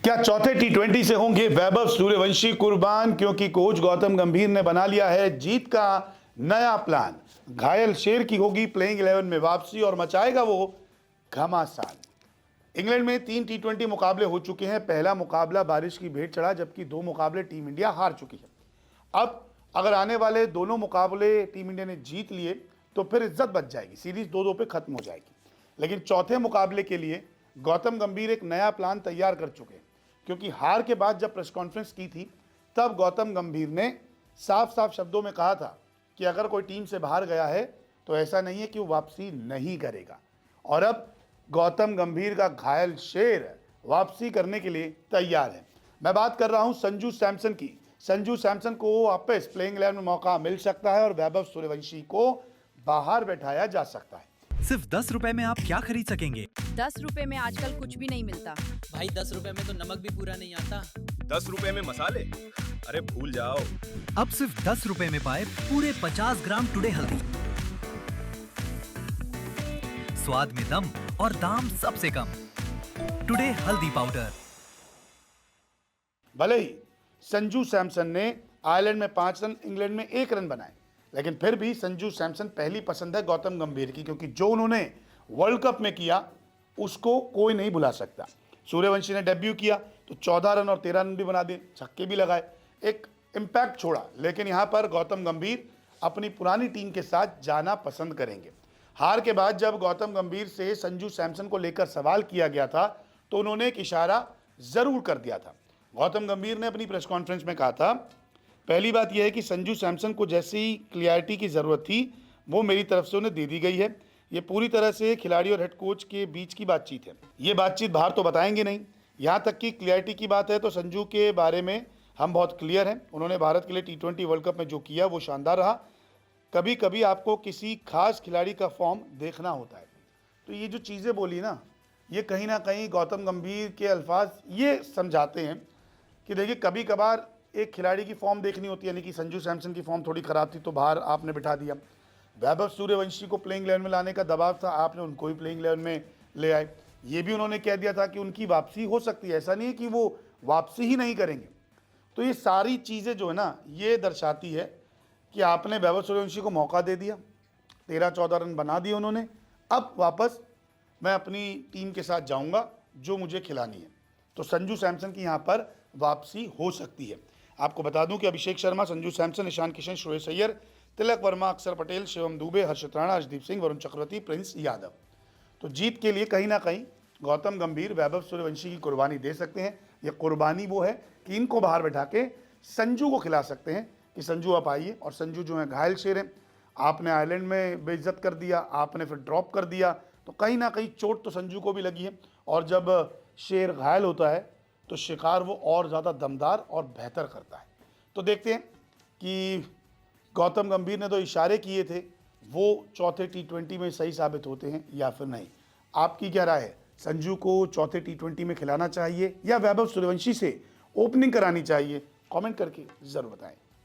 क्या चौथे टी20 से होंगे वैभव सूर्यवंशी कुर्बान? क्योंकि कोच गौतम गंभीर ने बना लिया है जीत का नया प्लान। घायल शेर की होगी प्लेइंग 11 में वापसी और मचाएगा वो घमासान। इंग्लैंड में 3 टी20 मुकाबले हो चुके हैं। पहला मुकाबला बारिश की भेंट चढ़ा, जबकि 2 मुकाबले टीम इंडिया हार चुकी है। अब अगर आने वाले दोनों मुकाबले टीम इंडिया ने जीत लिए तो फिर इज्जत बच जाएगी, सीरीज 2-2 पे खत्म हो जाएगी। लेकिन चौथे मुकाबले के लिए गौतम गंभीर एक नया प्लान तैयार कर चुके हैं, क्योंकि हार के बाद जब प्रेस कॉन्फ्रेंस की थी तब गौतम गंभीर ने साफ साफ शब्दों में कहा था कि अगर कोई टीम से बाहर गया है तो ऐसा नहीं है कि वो वापसी नहीं करेगा। और अब गौतम गंभीर का घायल शेर वापसी करने के लिए तैयार है। मैं बात कर रहा हूं संजू सैमसन की। संजू सैमसन को वापस प्लेइंग 11 में मौका मिल सकता है और वैभव सूर्यवंशी को बाहर बैठाया जा सकता है। सिर्फ 10 रुपए में आप क्या खरीद सकेंगे? 10 रुपए में आजकल कुछ भी नहीं मिलता। भाई 10 रुपए में तो नमक भी पूरा नहीं आता। 10 रुपए में मसाले? अरे भूल जाओ। अब सिर्फ 10 रुपए में पाए पूरे 50 ग्राम टुडे हल्दी। स्वाद में दम और दाम सबसे कम। टुडे हल्दी पाउडर। भले ही संजू सैमसन ने आयरलैंड में 5 रन, इंग्लैंड में 1 रन बनाए, लेकिन फिर भी संजू सैमसन पहली पसंद है गौतम गंभीर की, क्योंकि जो उन्होंने वर्ल्ड कप में किया उसको कोई नहीं भुला सकता। सूर्यवंशी ने डेब्यू किया तो 14 रन और 13 रन भी बना दिए, छक्के भी लगाए, एक इम्पैक्ट छोड़ा। लेकिन यहाँ पर गौतम गंभीर अपनी पुरानी टीम के साथ जाना पसंद करेंगे। हार के बाद जब गौतम गंभीर से संजू सैमसन को लेकर सवाल किया गया था तो उन्होंने एक इशारा जरूर कर दिया था। गौतम गंभीर ने अपनी प्रेस कॉन्फ्रेंस में कहा था, पहली बात यह है कि संजू सैमसन को जैसी क्लियरिटी की ज़रूरत थी वो मेरी तरफ से उन्हें दे दी गई है। ये पूरी तरह से खिलाड़ी और हेड कोच के बीच की बातचीत है। ये बातचीत बाहर तो बताएंगे नहीं। यहाँ तक कि क्लियरिटी की बात है तो संजू के बारे में हम बहुत क्लियर हैं। उन्होंने भारत के लिए टी20 वर्ल्ड कप में जो किया वो शानदार रहा। कभी कभी आपको किसी खास खिलाड़ी का फॉर्म देखना होता है। तो ये जो चीज़ें बोली ना कहीं गौतम गंभीर के अल्फाज ये समझाते हैं कि देखिए कभी कभार एक खिलाड़ी की फॉर्म देखनी होती है। यानी कि संजू सैमसन की फॉर्म थोड़ी ख़राब थी तो बाहर आपने बिठा दिया। वैभव सूर्यवंशी को प्लेइंग 11 में लाने का दबाव था, आपने उनको ही प्लेइंग 11 में ले आए। ये भी उन्होंने कह दिया था कि उनकी वापसी हो सकती है, ऐसा नहीं है कि वो वापसी ही नहीं करेंगे। तो ये सारी चीज़ें जो है ना ये दर्शाती है कि आपने वैभव सूर्यवंशी को मौका दे दिया, 13-14 रन बना दिए उन्होंने। अब वापस मैं अपनी टीम के साथ जाऊँगा जो मुझे खिलानी है। तो संजू सैमसन की यहाँ पर वापसी हो सकती है। आपको बता दूं कि अभिषेक शर्मा, संजू सैमसन, ईशान किशन, श्रेयस अय्यर, तिलक वर्मा, अक्षर पटेल, शिवम दुबे, हर्षित राणा, अर्शदीप सिंह, वरुण चक्रवर्ती, प्रिंस यादव। तो जीत के लिए कहीं ना कहीं गौतम गंभीर वैभव सूर्यवंशी की कुर्बानी दे सकते हैं। ये कुर्बानी वो है कि इनको बाहर बैठा के संजू को खिला सकते हैं कि संजू आप आइए। और संजू जो है घायल शेर हैं, आपने आयरलैंड में बेइज्जत कर दिया, आपने फिर ड्रॉप कर दिया, तो कहीं ना कहीं चोट तो संजू को भी लगी है। और जब शेर घायल होता है तो शिकार वो और ज़्यादा दमदार और बेहतर करता है। तो देखते हैं कि गौतम गंभीर ने तो इशारे किए थे वो चौथे टी20 में सही साबित होते हैं या फिर नहीं। आपकी क्या राय है? संजू को चौथे टी20 में खिलाना चाहिए या वैभव सूर्यवंशी से ओपनिंग करानी चाहिए? कमेंट करके ज़रूर बताएं।